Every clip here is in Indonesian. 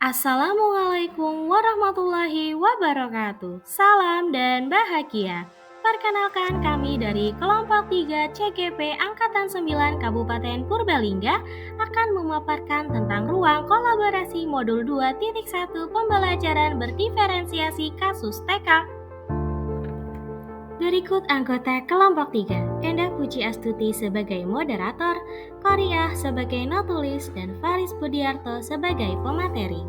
Assalamualaikum warahmatullahi wabarakatuh. Salam dan bahagia. Perkenalkan kami dari kelompok 3 CGP Angkatan 9 Kabupaten Purbalingga akan memaparkan tentang ruang kolaborasi modul 2.1 pembelajaran berdiferensiasi kasus TK. Berikut anggota kelompok 3, Endah Puji Astuti sebagai moderator, Koriah sebagai notulis, dan Faris Budiarto sebagai pemateri.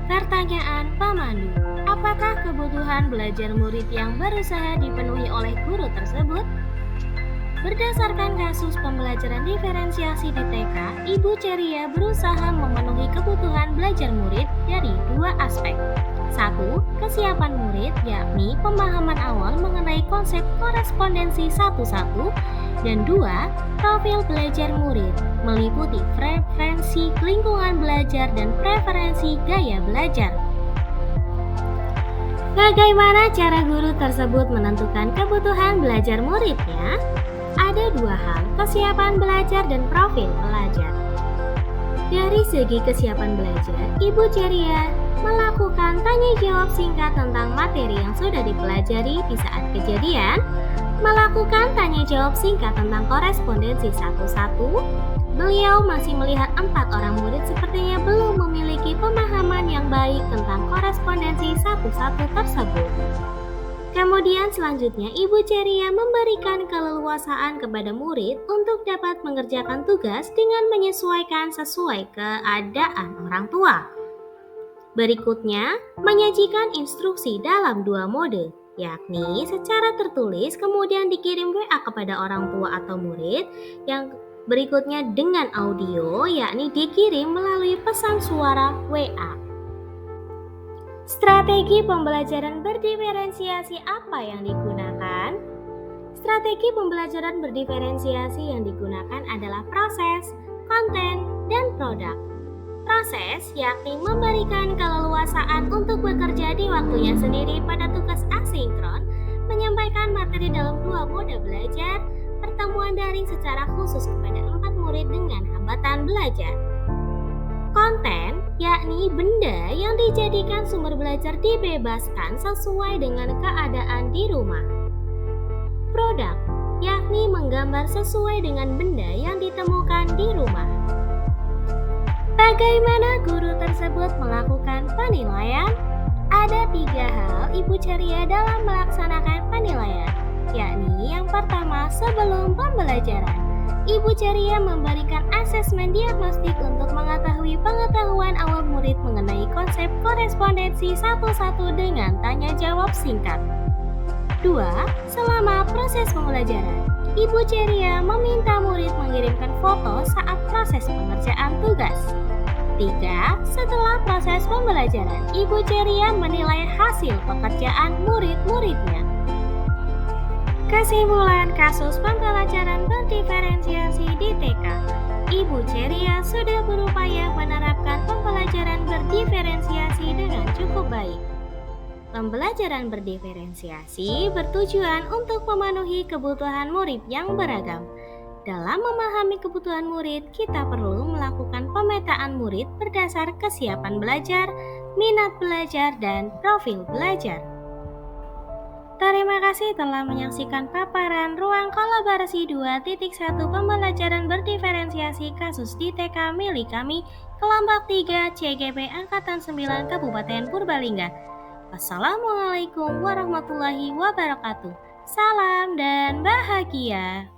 Pertanyaan pemandu, apakah kebutuhan belajar murid yang berusaha dipenuhi oleh guru tersebut? Berdasarkan kasus pembelajaran diferensiasi di TK, Ibu Ceria berusaha memenuhi kebutuhan belajar murid dari dua aspek. 1. Kesiapan murid, yakni pemahaman awal mengenai konsep korespondensi 1-1, dan 2. Profil belajar murid, meliputi preferensi lingkungan belajar dan preferensi gaya belajar. Bagaimana cara guru tersebut menentukan kebutuhan belajar muridnya? Ada dua hal, kesiapan belajar dan profil pelajar. Dari segi kesiapan belajar, Ibu Ceria melakukan tanya jawab singkat tentang materi yang sudah dipelajari di saat kejadian, melakukan tanya jawab singkat tentang korespondensi 1-1. Beliau masih melihat 4 orang murid sepertinya belum memiliki pemahaman yang baik tentang korespondensi 1-1 tersebut. Kemudian selanjutnya Ibu Ceria memberikan keleluasaan kepada murid untuk dapat mengerjakan tugas dengan menyesuaikan sesuai keadaan orang tua. Berikutnya, menyajikan instruksi dalam dua mode, yakni secara tertulis kemudian dikirim WA kepada orang tua atau murid, yang berikutnya dengan audio, yakni dikirim melalui pesan suara WA. Strategi pembelajaran berdiferensiasi apa yang digunakan? Strategi pembelajaran berdiferensiasi yang digunakan adalah proses, konten, dan produk. Proses yakni memberikan keleluasaan untuk bekerja di waktunya sendiri pada tugas asinkron, menyampaikan materi dalam dua mode belajar, pertemuan daring secara khusus kepada 4 murid dengan hambatan belajar. Konten yakni benda yang dijadikan sumber belajar dibebaskan sesuai dengan keadaan di rumah. Produk, yakni menggambar sesuai dengan benda yang ditemukan di rumah. Bagaimana guru tersebut melakukan penilaian? Ada 3 hal Ibu ceria dalam melaksanakan penilaian, yakni yang pertama sebelum pembelajaran. Ibu ceria memberikan asesmen diagnostik untuk mengetahui pengetahuan awal murid mengenai konsep korespondensi satu-satu dengan tanya jawab singkat. 2. Selama proses pembelajaran, Ibu ceria meminta murid mengirimkan foto saat proses pengerjaan tugas. 3. Setelah proses pembelajaran, Ibu ceria menilai hasil pekerjaan murid-muridnya. Kesimpulan kasus pembelajaran berdiferensiasi di TK. Ibu ceria sudah berupaya menerapkan pembelajaran berdiferensiasi dengan cukup baik. Pembelajaran berdiferensiasi bertujuan untuk memenuhi kebutuhan murid yang beragam. Dalam memahami kebutuhan murid, kita perlu melakukan pemetaan murid berdasar kesiapan belajar, minat belajar, dan profil belajar. Terima kasih telah menyaksikan paparan Ruang Kolaborasi 2.1 Pembelajaran Berdiferensiasi Kasus di TK milik kami, Kelompok 3 CGP Angkatan 9 Kabupaten Purbalingga. Wassalamualaikum warahmatullahi wabarakatuh. Salam dan bahagia.